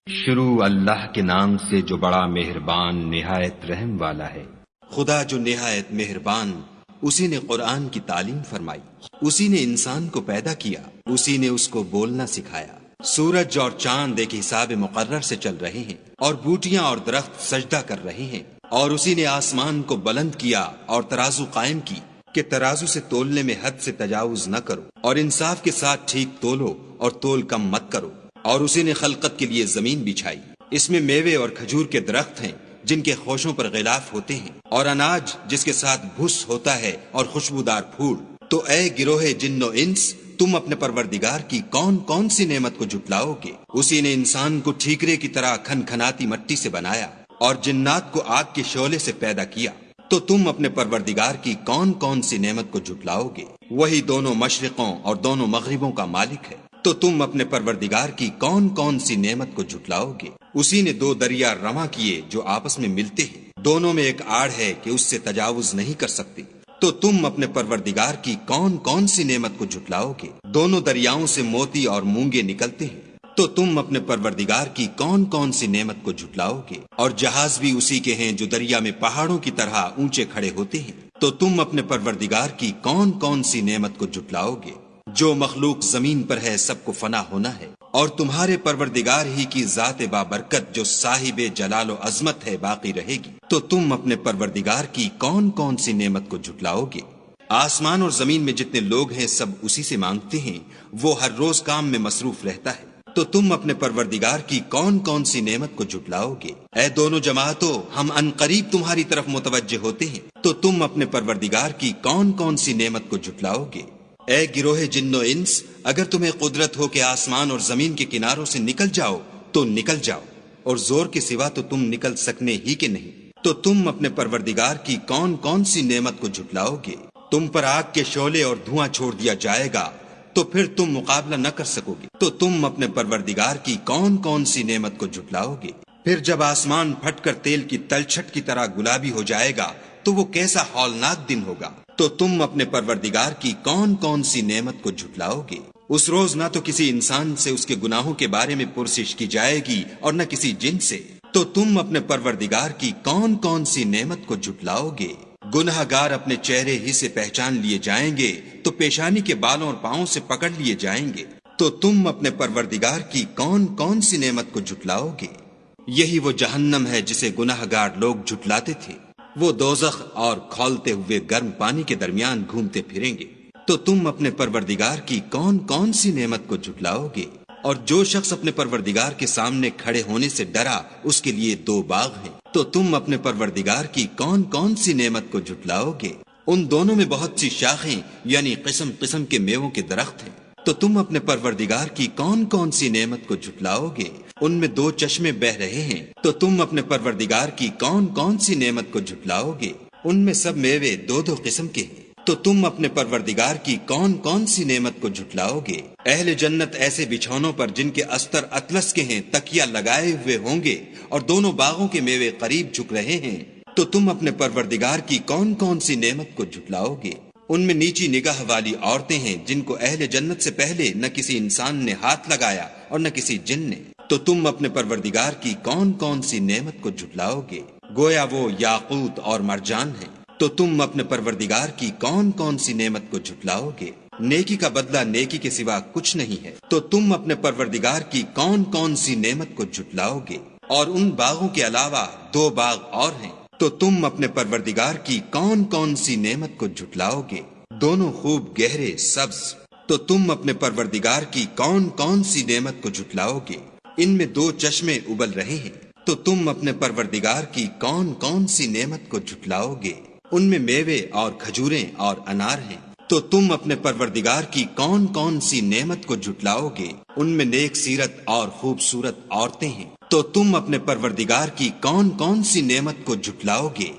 شروع اللہ کے نام سے جو بڑا مہربان نہایت رحم والا ہے۔ خدا جو نہایت مہربان، اسی نے قرآن کی تعلیم فرمائی، اسی نے انسان کو پیدا کیا، اسی نے اس کو بولنا سکھایا۔ سورج اور چاند ایک حساب مقرر سے چل رہے ہیں، اور بوٹیاں اور درخت سجدہ کر رہے ہیں، اور اسی نے آسمان کو بلند کیا اور ترازو قائم کی کہ ترازو سے تولنے میں حد سے تجاوز نہ کرو، اور انصاف کے ساتھ ٹھیک تولو اور تول کم مت کرو۔ اور اسی نے خلقت کے لیے زمین بچھائی، اس میں میوے اور کھجور کے درخت ہیں جن کے خوشوں پر غلاف ہوتے ہیں، اور اناج جس کے ساتھ بھس ہوتا ہے اور خوشبودار پھول۔ تو اے گروہ جن و انس، تم اپنے پروردگار کی کون کون سی نعمت کو جھٹلاؤ گے؟ اسی نے انسان کو ٹھیکرے کی طرح کھنکھناتی مٹی سے بنایا اور جنات کو آگ کے شعلے سے پیدا کیا۔ تو تم اپنے پروردگار کی کون کون سی نعمت کو جھٹلاؤ گے؟ وہی دونوں مشرقوں اور دونوں مغربوں کا مالک ہے۔ تو تم اپنے پروردگار کی کون کون سی نعمت کو جھٹلاؤ گے؟ اسی نے دو دریا رواں کیے جو آپس میں ملتے ہیں، دونوں میں ایک آڑ ہے کہ اس سے تجاوز نہیں کر سکتے۔ تو تم اپنے پروردگار کی کون کون سی نعمت کو جھٹلاؤ گے؟ دونوں دریاؤں سے موتی اور مونگے نکلتے ہیں۔ تو تم اپنے پروردگار کی کون کون سی نعمت کو جھٹلاؤ گے؟ اور جہاز بھی اسی کے ہیں جو دریا میں پہاڑوں کی طرح اونچے کھڑے ہوتے ہیں۔ تو تم اپنے پروردگار کی کون کون سی نعمت کو جھٹلاؤ گے؟ جو مخلوق زمین پر ہے سب کو فنا ہونا ہے، اور تمہارے پروردگار ہی کی ذات بابرکت جو صاحب جلال و عظمت ہے باقی رہے گی۔ تو تم اپنے پروردگار کی کون کون سی نعمت کو جھٹلاؤ گے؟ آسمان اور زمین میں جتنے لوگ ہیں سب اسی سے مانگتے ہیں، وہ ہر روز کام میں مصروف رہتا ہے۔ تو تم اپنے پروردگار کی کون کون سی نعمت کو جھٹلاؤ گے؟ اے دونوں جماعتوں، ہم عنقریب تمہاری طرف متوجہ ہوتے ہیں۔ تو تم اپنے پروردگار کی کون کون سی نعمت کو جھٹلاؤ گے؟ اے گروہ جن و انس، اگر تمہیں قدرت ہو کہ آسمان اور زمین کے کناروں سے نکل جاؤ تو نکل جاؤ، اور زور کے سوا تو تم نکل سکنے ہی کے نہیں۔ تو تم اپنے پروردگار کی کون کون سی نعمت کو جھٹلاؤ گے؟ تم پر آگ کے شعلے اور دھواں چھوڑ دیا جائے گا تو پھر تم مقابلہ نہ کر سکو گے۔ تو تم اپنے پروردگار کی کون کون سی نعمت کو جھٹلاؤ گے؟ پھر جب آسمان پھٹ کر تیل کی تلچھٹ کی طرح گلابی ہو جائے گا تو وہ کیسا ہولناک دن ہوگا۔ تو تم اپنے پروردگار کی کون کون سی نعمت کو جھٹلاؤ گے؟ اس روز نہ تو کسی انسان سے اس کے گناہوں کے بارے میں پرسش کی جائے گی اور نہ کسی جن سے۔ تو تم اپنے پروردگار کی کون کون سی نعمت کو جھٹلاؤ گے؟ گناہ گار اپنے چہرے ہی سے پہچان لیے جائیں گے تو پیشانی کے بالوں اور پاؤں سے پکڑ لیے جائیں گے۔ تو تم اپنے پروردگار کی کون کون سی نعمت کو جھٹلاؤ گے؟ یہی وہ جہنم ہے جسے گناہ گار لوگ جھٹلاتے تھے، وہ دوزخ اور کھولتے ہوئے گرم پانی کے درمیان گھومتے پھریں گے۔ تو تم اپنے پروردگار کی کون کون سی نعمت کو جھٹلاؤ گے؟ اور جو شخص اپنے پروردگار کے سامنے کھڑے ہونے سے ڈرا اس کے لیے دو باغ ہیں۔ تو تم اپنے پروردگار کی کون کون سی نعمت کو جھٹلاؤ گے؟ ان دونوں میں بہت سی شاخیں یعنی قسم قسم کے میووں کے درخت ہیں۔ تو تم اپنے پروردگار کی کون کون سی نعمت کو جھٹلاؤ گے؟ ان میں دو چشمے بہ رہے ہیں۔ تو تم اپنے پروردگار کی کون کون سی نعمت کو جھٹلاؤ گے؟ ان میں سب میوے دو دو قسم کے ہیں۔ تو تم اپنے پروردگار کی کون کون سی نعمت کو جھٹلاؤ گے؟ اہل جنت ایسے بچھونوں پر جن کے استر اطلس کے ہیں تکیہ لگائے ہوئے ہوں گے، اور دونوں باغوں کے میوے قریب جھک رہے ہیں۔ تو تم اپنے پروردگار کی کون کون سی نعمت کو جھٹلاؤ گے؟ ان میں نیچی نگاہ والی عورتیں ہیں جن کو اہل جنت سے پہلے نہ کسی انسان نے ہاتھ لگایا اور نہ کسی جن نے۔ تو تم اپنے پروردگار کی کون کون سی نعمت کو جھٹلاؤ گے؟ گویا وہ یاقوت اور مرجان ہیں۔ تو تم اپنے پروردگار کی کون کون سی نعمت کو جھٹلاؤ گے؟ نیکی کا بدلہ نیکی کے سوا کچھ نہیں ہے۔ تو تم اپنے پروردگار کی کون کون سی نعمت کو جھٹلاؤ گے؟ اور ان باغوں کے علاوہ دو باغ اور ہیں۔ تو تم اپنے پروردگار کی کون کون سی نعمت کو جھٹلاؤ گے؟ دونوں خوب گہرے سبز۔ تو تم اپنے پروردگار کی کون کون سی نعمت کو جھٹلاؤ گے؟ ان میں دو چشمے ابل رہے ہیں۔ تو تم اپنے پروردگار کی کون کون سی نعمت کو جھٹلاؤ گے؟ ان میں میوے اور کھجوریں اور انار ہیں۔ تو تم اپنے پروردگار کی کون کون سی نعمت کو جھٹلاؤ گے؟ ان میں نیک سیرت اور خوبصورت عورتیں ہیں۔ تو تم اپنے پروردگار کی کون کون سی نعمت کو جھٹلاؤ گے؟